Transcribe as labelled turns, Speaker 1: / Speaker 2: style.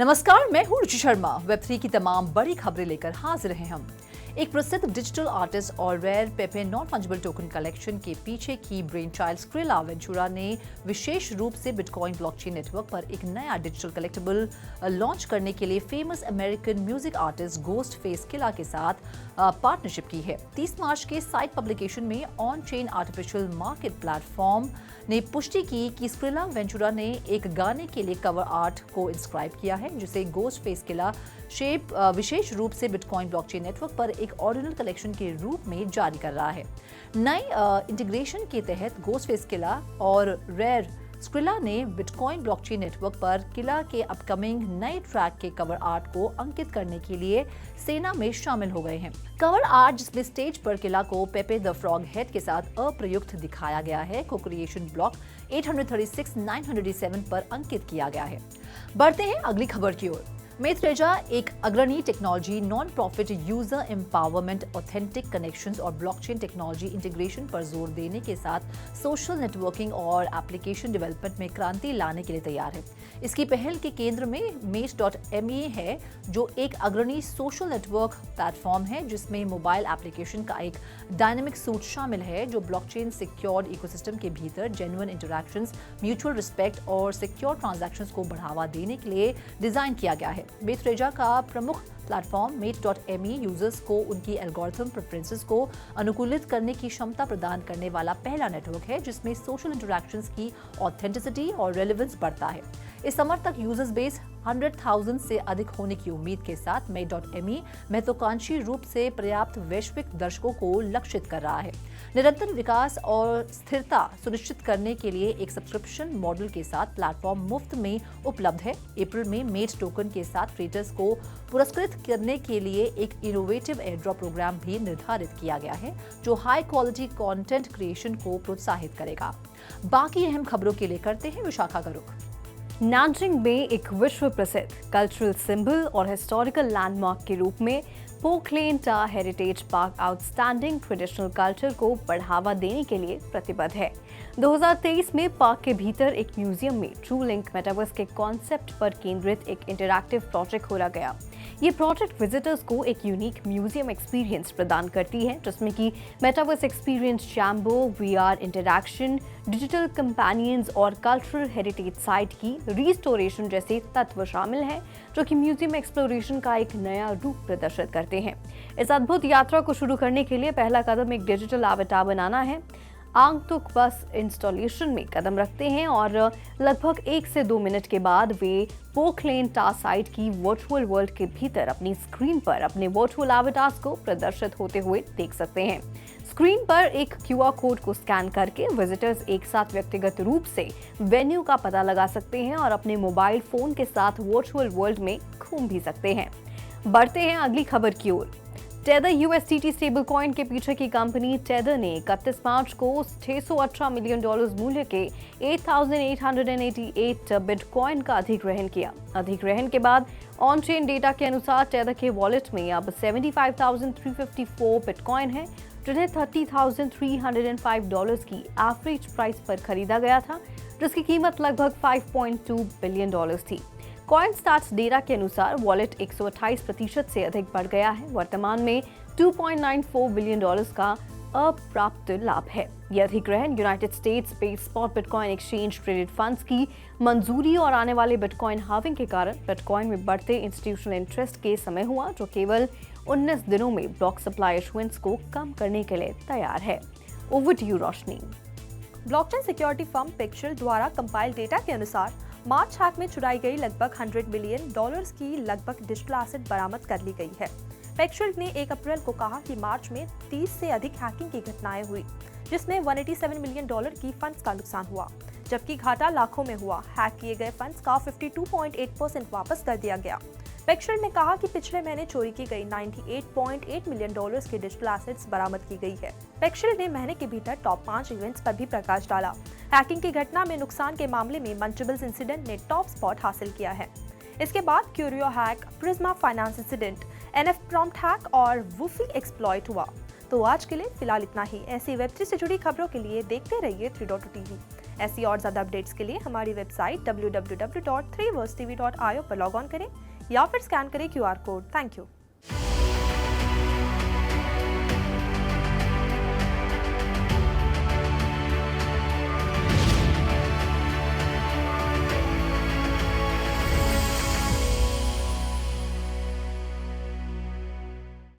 Speaker 1: नमस्कार, मैं हूं रुचि शर्मा। वेब3 की तमाम बड़ी खबरें लेकर हाजिर हैं हम। एक प्रसिद्ध डिजिटल आर्टिस्ट और rare पेपे non fungible token collection के पीछे की ब्रेन चाइल्ड स्क्रिला वेंचुरा ने विशेष रूप से बिटकॉइन ब्लॉकचेन नेटवर्क पर एक नया डिजिटल कलेक्टिबल लॉन्च करने के लिए famous American music artist Ghostface Killah के साथ पार्टनरशिप की है। 30 मार्च के साइट पब्लिकेशन में on chain artificial market platform ने पुष्टि की कि स्क्रिला वेंचुरा ने एक गाने के लिए कवर आर्ट को इंस्क्राइब किया है, जिसे गोस्ट फेस किला शेप विशेष रूप से बिटकॉइन ब्लॉकचेन नेटवर्क पर एक ऑर्डिनल कलेक्शन के रूप में जारी कर रहा है। नए इंटीग्रेशन के तहत गोस्ट फेस किला और रेयर स्क्रिला ने बिटकॉइन ब्लॉकचेन नेटवर्क पर किला के अपकमिंग नए ट्रैक के कवर आर्ट को अंकित करने के लिए सेना में शामिल हो गए हैं। कवर आर्ट, जिसमें स्टेज पर किला को पेपे द फ्रॉग हेड के साथ अप्रयुक्त दिखाया गया है, को क्रिएशन ब्लॉक 836-987 पर अंकित किया गया है। बढ़ते हैं अगली खबर की ओर। मेथरेजा एक अग्रणी technology non profit user empowerment, authentic connections और ब्लॉकचेन टेक्नोलॉजी इंटीग्रेशन पर जोर देने के साथ सोशल नेटवर्किंग और एप्लीकेशन डेवलपमेंट में क्रांति लाने के लिए तैयार है। इसकी पहल के केंद्र में Mate.me है, जो एक अग्रणी सोशल नेटवर्क प्लेटफॉर्म है जिसमें मोबाइल एप्लीकेशन का एक डायनेमिक सूट शामिल है, जो ब्लॉकचेन सिक्योर्ड इकोसिस्टम के भीतर जेन्युइन इंटरैक्शंस, म्यूचुअल रिस्पेक्ट और सिक्योर ट्रांजैक्शंस को बढ़ावा देने के लिए डिजाइन किया गया है। मेथरेजा का प्रमुख प्लेटफॉर्म Mate.me यूजर्स को उनकी एल्गोरिथम प्रेफरेंसेस को अनुकूलित करने की क्षमता प्रदान करने वाला पहला नेटवर्क है, जिसमें सोशल इंटरैक्शंस की ऑथेंटिसिटी और रेलेवेंस बढ़ता है। इस समर तक यूजर्स बेस 100,000 से अधिक होने की उम्मीद के साथ Mate.me महत्वाकांक्षी रूप से पर्याप्त वैश्विक दर्शकों को लक्षित कर रहा है। निरंतर विकास और स्थिरता सुनिश्चित करने के लिए एक सब्सक्रिप्शन मॉडल के साथ प्लेटफॉर्म मुफ्त में उपलब्ध है। अप्रैल में मेट टोकन के साथ क्रिएटर्स को पुरस्कृत करने के लिए एक इनोवेटिव एयरड्रॉप प्रोग्राम भी निर्धारित किया गया है, जो हाई क्वालिटी कंटेंट क्रिएशन को प्रोत्साहित करेगा। बाकी अहम खबरों के लिए करते हैं विशाखा का रुख।
Speaker 2: नानजिंग में एक विश्व प्रसिद्ध कल्चरल सिंबल और हिस्टोरिकल लैंडमार्क के रूप में पोखलेन टा heritage park outstanding traditional culture को बढ़ावा देने के लिए प्रतिबद्ध है। 2023 में पार्क के भीतर एक म्यूजियम में ट्रू लिंक मेटावर्स के कॉन्सेप्ट पर केंद्रित एक इंटरैक्टिव प्रोजेक्ट खोला गया। ये प्रोजेक्ट विजिटर्स को एक यूनिक म्यूजियम एक्सपीरियंस प्रदान करती है, जिसमें कि metaverse experience, Shambo, VR interaction, digital companions और कल्चरल हेरिटेज साइट की रिस्टोरेशन जैसे तत्व शामिल हैं, जो कि म्यूजियम एक्सप्लोरेशन का एक नया रूप प्रदर्शित करते हैं। इस अद्भुत यात्रा को शुरू करने के लिए पहला कदम एक डिजिटल अवतार बनाना है। आगंतुक बस इंस्टॉलेशन में कदम रखते हैं और लगभग 1 से 2 मिनट के बाद वे पोखलेन टा साइट की वर्चुअल वर्ल्ड के भीतर अपनी स्क्रीन पर अपने वर्चुअल एवटार्स को प्रदर्शित होते हुए देख सकते हैं। स्क्रीन पर एक QR कोड को स्कैन करके विजिटर्स एक साथ व्यक्तिगत रूप से वेन्यू का पता लगा सकते हैं और अपने मोबाइल फोन के साथ वर्चुअल वर्ल्ड में घूम भी सकते हैं। बढ़ते हैं अगली खबर की ओर। टेदर USDT स्टेबल कॉइन के पीछे की कंपनी टेदर ने 31 मार्च को $618 मिलियन मूल्य के 8,888 बिटकॉइन का अधिग्रहण किया। अधिग्रहण के बाद ऑन चेन डेटा के अनुसार टेदर के वॉलेट में अब 75,354 बिटकॉइन है, जिन्हें $30,305 की एवरेज प्राइस पर खरीदा गया था, जिसकी कीमत लगभग $5.2 बिलियन थी। कॉइन स्टार्स डेटा के अनुसार वॉलेट 128% से अधिक बढ़ गया है। वर्तमान में $2.94 बिलियन का अप्राप्त लाभ है। यह अधिग्रहण United states based spot bitcoin exchange traded funds की मंजूरी और आने वाले बिटकॉइन हार्विंग के कारण बिटकॉइन में बढ़ते इंस्टीट्यूशनल इंटरेस्ट के समय हुआ, जो केवल 19 दिनों में ब्लॉक सप्लाई इशुएंस को कम करने के लिए तैयार है। Over to you Roshni.
Speaker 3: Blockchain security firm pixel द्वारा कंपाइल डेटा के अनुसार मार्च हैक में चुराई गई लगभग $100 मिलियन की लगभग डिजिटल एसेट बरामद कर ली गई है। पिक्सेल ने 1 अप्रैल को कहा कि मार्च में 30 से अधिक हैकिंग की घटनाएं हुई, जिसमें $187 मिलियन की फंड्स का नुकसान हुआ, जबकि घाटा लाखों में हुआ। हैक किए गए फंड्स का 52.8% वापस कर दिया गया। पिक्सेल ने कहा कि पिछले महीने चोरी की गई $98.8 मिलियन की डिजिटल एसेट्स बरामद की गई है। पिक्सेल ने महीने के भीतर टॉप 5 इवेंट्स पर भी प्रकाश डाला। हैकिंग की घटना में नुकसान के मामले में मंचेबल्स इंसिडेंट ने टॉप स्पॉट हासिल किया है। इसके बाद curio hack, Prisma finance incident, NF prompt hack और वुफी एक्सप्लॉइट हुआ। तो आज के लिए फिलहाल इतना ही। ऐसी वेब3 से जुड़ी खबरों के लिए देखते रहिए 3.2 TV। ऐसी और ज़्यादा अपडेट्स के लिए हमारी वेबसाइट www.3versetv.io पर लॉग ऑन करें या फिर स्कैन करें QR कोड। Thank you.